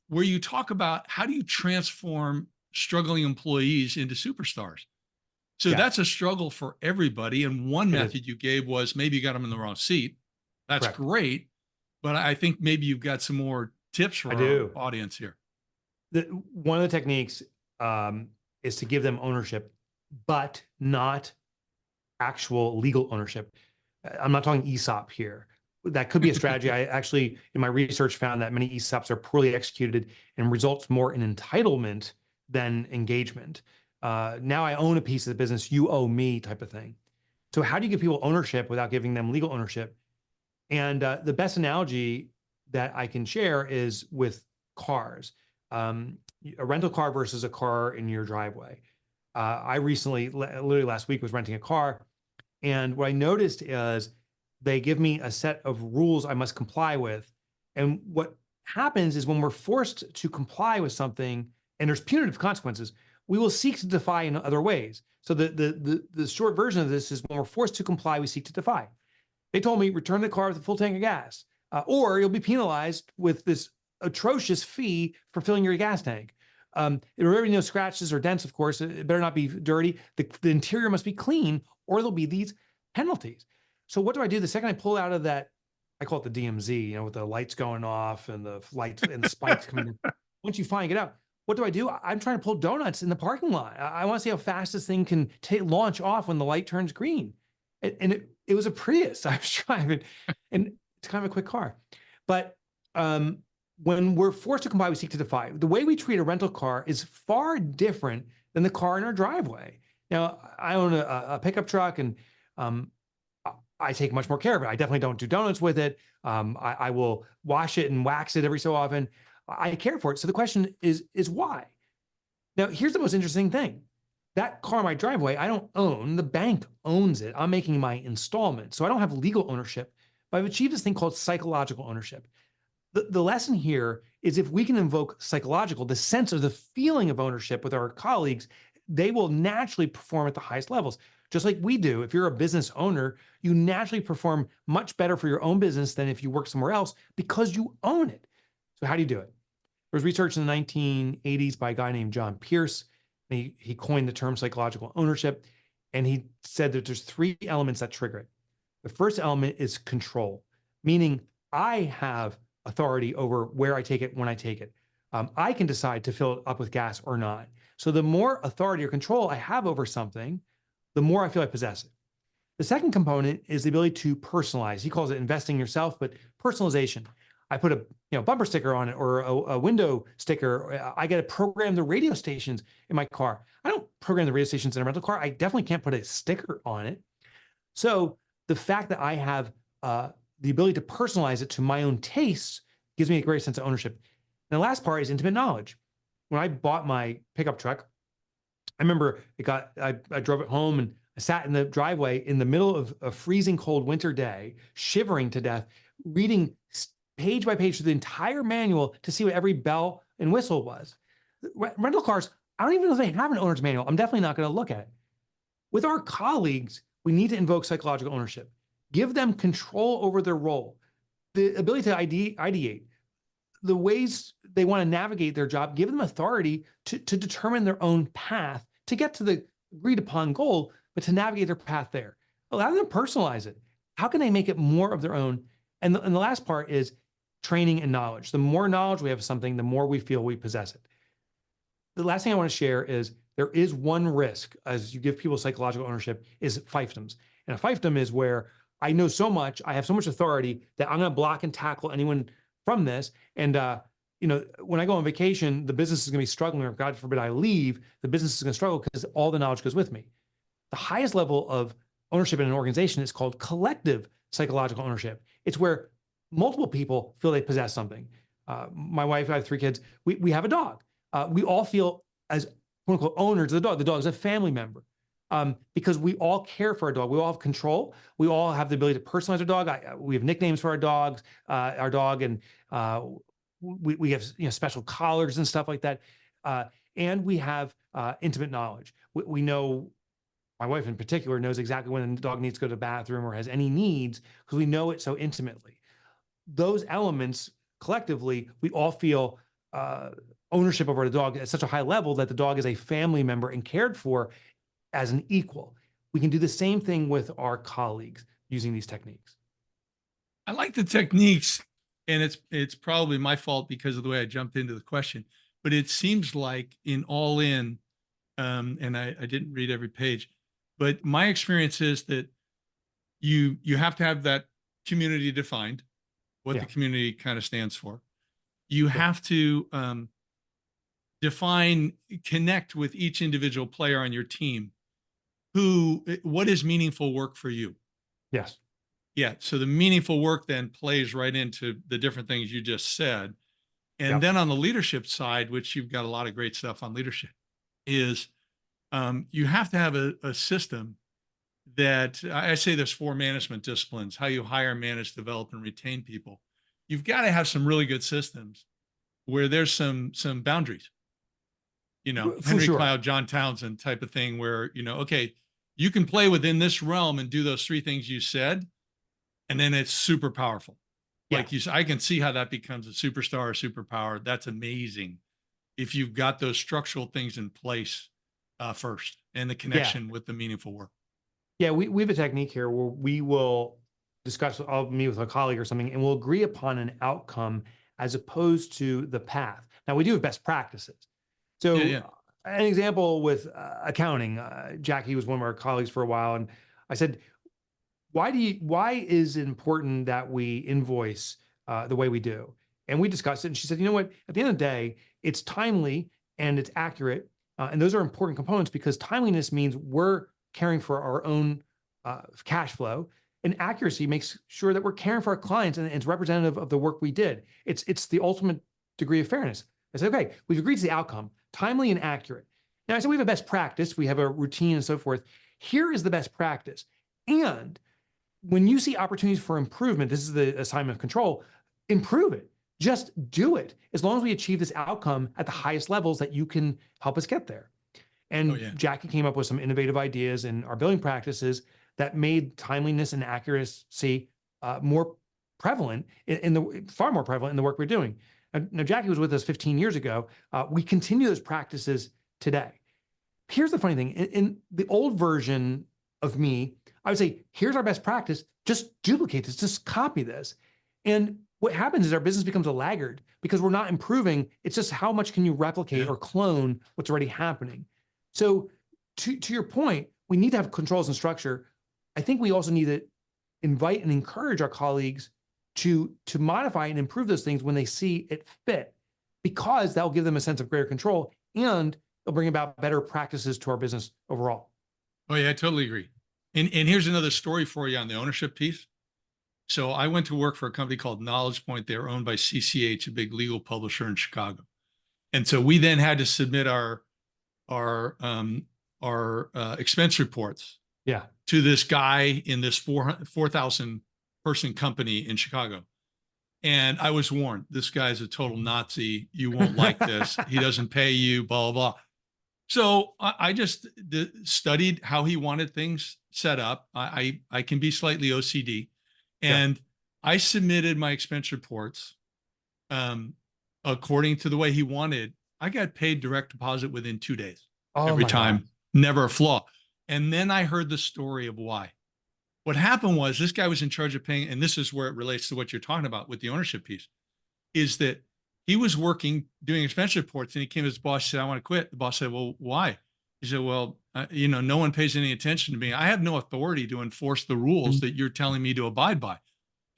where you talk about how do you transform struggling employees into superstars. So Yeah, that's a struggle for everybody. And one it is. method you gave was maybe you got them in the wrong seat. That's Correct. great. But I think maybe you've got some more tips I for our do. audience here. One of the techniques is to give them ownership, but not actual legal ownership. I'm not talking ESOP here. That could be a strategy. I actually, in my research, found that many ESOPs are poorly executed and results more in entitlement than engagement. Now I own a piece of the business, you owe me type of thing. So how do you give people ownership without giving them legal ownership? And the best analogy that I can share is with cars. Um, a rental car versus a car in your driveway. I recently, literally last week, was renting a car. And what I noticed is they give me a set of rules I must comply with. And what happens is when we're forced to comply with something and there's punitive consequences, we will seek to defy in other ways. So the short version of this is when we're forced to comply, we seek to defy. They told me return the car with a full tank of gas, or you'll be penalized with this atrocious fee for filling your gas tank. There will be no scratches or dents, of course. It better not be dirty. The interior must be clean, or there'll be these penalties. So what do I do the second I pull out of that? I call it the DMZ, with the lights going off and the lights and the spikes coming in. Once you finally get out, what do? I'm trying to pull donuts in the parking lot. I want to see how fast this thing can launch off when the light turns green. And it was a Prius I was driving, and it's kind of a quick car. But when we're forced to comply, we seek to defy. The way we treat a rental car is far different than the car in our driveway. Now, I own a pickup truck, and I take much more care of it. I definitely don't do donuts with it. I will wash it and wax it every so often. I care for it. So the question is why? Now, here's the most interesting thing. That car in my driveway, I don't own. The bank owns it. I'm making my installment. So I don't have legal ownership, but I've achieved this thing called psychological ownership. The lesson here is if we can invoke psychological, the sense of the feeling of ownership with our colleagues, they will naturally perform at the highest levels, just like we do. If you're a business owner, you naturally perform much better for your own business than if you work somewhere else because you own it. So how do you do it? There was research in the 1980s by a guy named John Pierce. He coined the term psychological ownership, and he said that there's three elements that trigger it. The first element is control, meaning I have authority over where I take it, when I take it. I can decide to fill it up with gas or not. So the more authority or control I have over something, the more I feel I possess it. The second component is the ability to personalize. He calls it investing yourself, but personalization. I put a bumper sticker on it or a window sticker. I get to program the radio stations in my car. I don't program the radio stations in a rental car. I definitely can't put a sticker on it. So the fact that I have the ability to personalize it to my own tastes gives me a great sense of ownership. And the last part is intimate knowledge. When I bought my pickup truck, I remember I drove it home and I sat in the driveway in the middle of a freezing cold winter day, shivering to death, reading page by page through the entire manual to see what every bell and whistle was. Rental cars, I don't even know if they have an owner's manual. I'm definitely not going to look at it. With our colleagues, we need to invoke psychological ownership. Give them control over their role, the ability to ideate, the ways they want to navigate their job. Give them authority to determine their own path to get to the agreed upon goal, but to navigate their path there. Allow them to personalize it. How can they make it more of their own? And the last part is training and knowledge. The more knowledge we have of something, the more we feel we possess it. The last thing I want to share is there is one risk as you give people psychological ownership is fiefdoms. And a fiefdom is where I know so much, I have so much authority that I'm going to block and tackle anyone from this. And, when I go on vacation, the business is going to be struggling, or God forbid I leave, the business is going to struggle because all the knowledge goes with me. The highest level of ownership in an organization is called collective psychological ownership. It's where multiple people feel they possess something. My wife, I have three kids. We have a dog. We all feel as quote unquote owners of the dog. The dog is a family member because we all care for our dog. We all have control. We all have the ability to personalize our dog. We have nicknames for our dog, and we have special collars and stuff like that. And we have intimate knowledge. We know. My wife in particular knows exactly when the dog needs to go to the bathroom or has any needs because we know it so intimately. Those elements collectively, we all feel ownership over the dog at such a high level that the dog is a family member and cared for as an equal. We can do the same thing with our colleagues using these techniques. I like the techniques, and it's probably my fault because of the way I jumped into the question. But it seems like in All In, and I didn't read every page, but my experience is that you have to have that community defined, what the Yeah. community kind of stands for. You Yeah. have to define, connect with each individual player on your team. What is meaningful work for you? Yes. Yeah. So the meaningful work then plays right into the different things you just said. And Yep. then on the leadership side, which you've got a lot of great stuff on leadership, is you have to have a system that I say there's 4 management disciplines: how you hire, manage, develop, and retain people. You've got to have some really good systems where there's some boundaries. For Henry sure. Cloud, John Townsend type of thing, where okay, you can play within this realm and do those 3 things you said, and then it's super powerful. Yeah. Like you said, I can see how that becomes a superstar or superpower. That's amazing if you've got those structural things in place first, and the Yeah. connection with the meaningful work. Yeah. We have a technique here where we will discuss, I'll meet with a colleague or something, and we'll agree upon an outcome as opposed to the path. Now, we do have best practices. Yeah, So, yeah. an example with accounting, Jackie was one of our colleagues for a while, and I said, why is it important that we invoice the way we do? And we discussed it, and she said, you know what? At the end of the day, it's timely and it's accurate, and those are important components because timeliness means we're caring for our own cash flow, and accuracy makes sure that we're caring for our clients and it's representative of the work we did. It's the ultimate degree of fairness. I said, okay, we've agreed to the outcome, timely and accurate. Now I said we have a best practice, we have a routine and so forth. Here is the best practice, and when you see opportunities for improvement, this is the assignment of control, improve it. Just do it. As long as we achieve this outcome at the highest levels that you can help us get there. Oh And yeah. Jackie came up with some innovative ideas in our billing practices that made timeliness and accuracy more prevalent in the far more prevalent in the work we're doing. Now, Jackie was with us 15 years ago. We continue those practices today. Here's the funny thing: in the old version of me, I would say, here's our best practice. Just duplicate this, just copy this. And what happens is our business becomes a laggard because we're not improving. It's just how much can you replicate Yeah. or clone what's already happening. So to your point, we need to have controls and structure. I think we also need to invite and encourage our colleagues to modify and improve those things when they see it fit, because that will give them a sense of greater control and it'll bring about better practices to our business overall. Oh yeah, I totally agree. And here's another story for you on the ownership piece. So I went to work for a company called Knowledge Point. They were owned by CCH, a big legal publisher in Chicago. And so we then had to submit our expense reports Yeah. to this guy in this 4,000 person company in Chicago. And I was warned, this guy's a total Nazi. You won't like this. He doesn't pay you, blah, blah, blah. So I just studied how he wanted things set up. I can be slightly OCD, Yeah. and I submitted my expense reports according to the way he wanted. I got paid direct deposit within 2 days Oh every my God. time, never a flaw. And then I heard the story of why. What happened was this guy was in charge of paying, and this is where it relates to what you're talking about with the ownership piece, is that he was working doing expense reports, and he came to his boss, said, I want to quit. The boss said, well, why? He said, well, no one pays any attention to me. I have no authority to enforce the rules that you're telling me to abide by.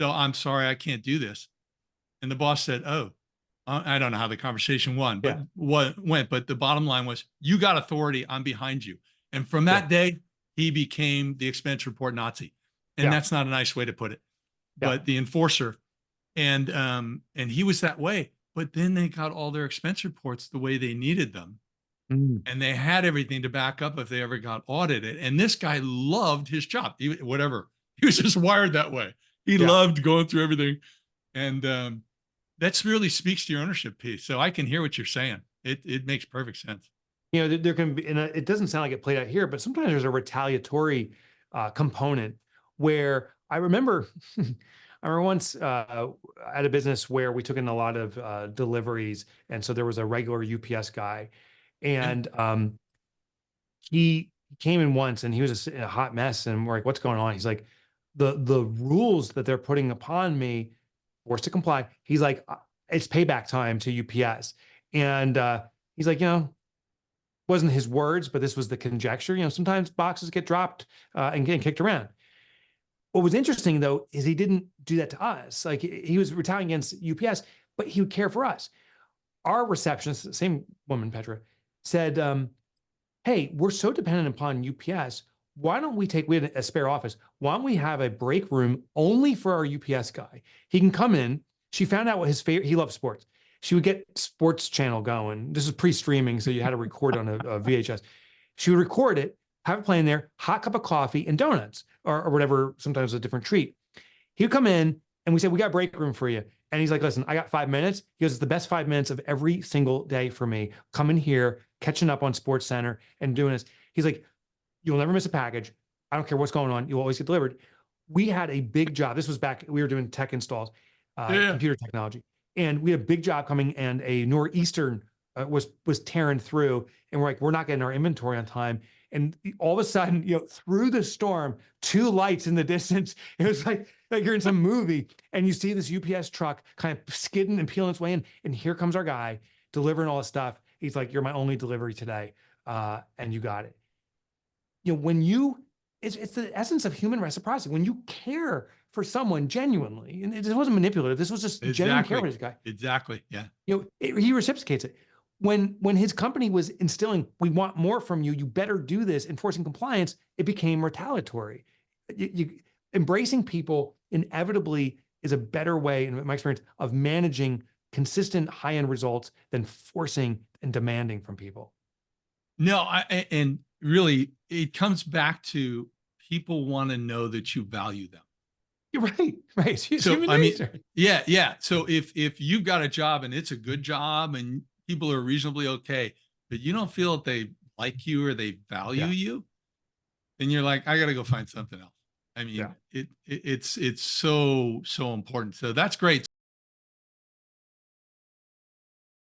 So I'm sorry, I can't do this. And the boss said, oh, I don't know how the conversation went, but the bottom line was, you got authority, I'm behind you. And from that day, he became the expense report Nazi. And that's not a nice way to put it, but the enforcer. And he was that way. But then they got all their expense reports the way they needed them. And they had everything to back up if they ever got audited. And this guy loved his job, he was just wired that way. He loved going through everything. And that's really speaks to your ownership piece. So I can hear what you're saying. It makes perfect sense. There can be, and it doesn't sound like it played out here, but sometimes there's a retaliatory component where I remember I remember once at a business where we took in a lot of deliveries, and so there was a regular UPS guy, Yeah. and he came in once, and he was just in a hot mess, and we're like, "What's going on?" He's like, "The rules that they're putting upon me, forced to comply." He's like, "It's payback time to UPS," and he's like, wasn't his words, but this was the conjecture. Sometimes boxes get dropped and getting kicked around. What was interesting though is he didn't do that to us. Like he was retaliating against UPS, but he would care for us. Our receptionist, same woman, Petra, said, "Hey, we're so dependent upon UPS. Why don't we had a spare office. Why don't we have a break room only for our UPS guy? He can come in." She found out what his favorite, he loves sports. She would get sports channel going. This is pre-streaming, so you had to record on a VHS. She would record it, have it playing there, hot cup of coffee and donuts or whatever, sometimes a different treat. He would come in and we said, "We got break room for you." And he's like, "Listen, I got 5 minutes." He goes, "It's the best 5 minutes of every single day for me. Coming here, catching up on Sports Center and doing this." He's like, "You'll never miss a package. I don't care what's going on. You'll always get delivered." We had a big job. This was back, we were doing tech installs, Yeah. computer technology. And we had a big job coming, and a nor'eastern was tearing through. And we're like, we're not getting our inventory on time. And all of a sudden, through the storm, two lights in the distance. It was like you're in some movie, and you see this UPS truck kind of skidding and peeling its way in. And here comes our guy delivering all the stuff. He's like, "You're my only delivery today, and you got it." When it's the essence of human reciprocity. When you care for someone genuinely, and this wasn't manipulative, this was just genuine care for this guy. Exactly. Yeah. He reciprocates it. When his company was instilling, "We want more from you, you better do this," enforcing compliance, it became retaliatory. Embracing people inevitably is a better way, in my experience, of managing consistent high-end results than forcing and demanding from people. No, and really it comes back to people want to know that you value them. You're right. Right. It's So, human I mean, nature. yeah, yeah. So if you've got a job and it's a good job and people are reasonably okay, but you don't feel that they like you or they value Yeah. you, then you're like, I got to go find something else. I mean, Yeah. it's so important. So that's great.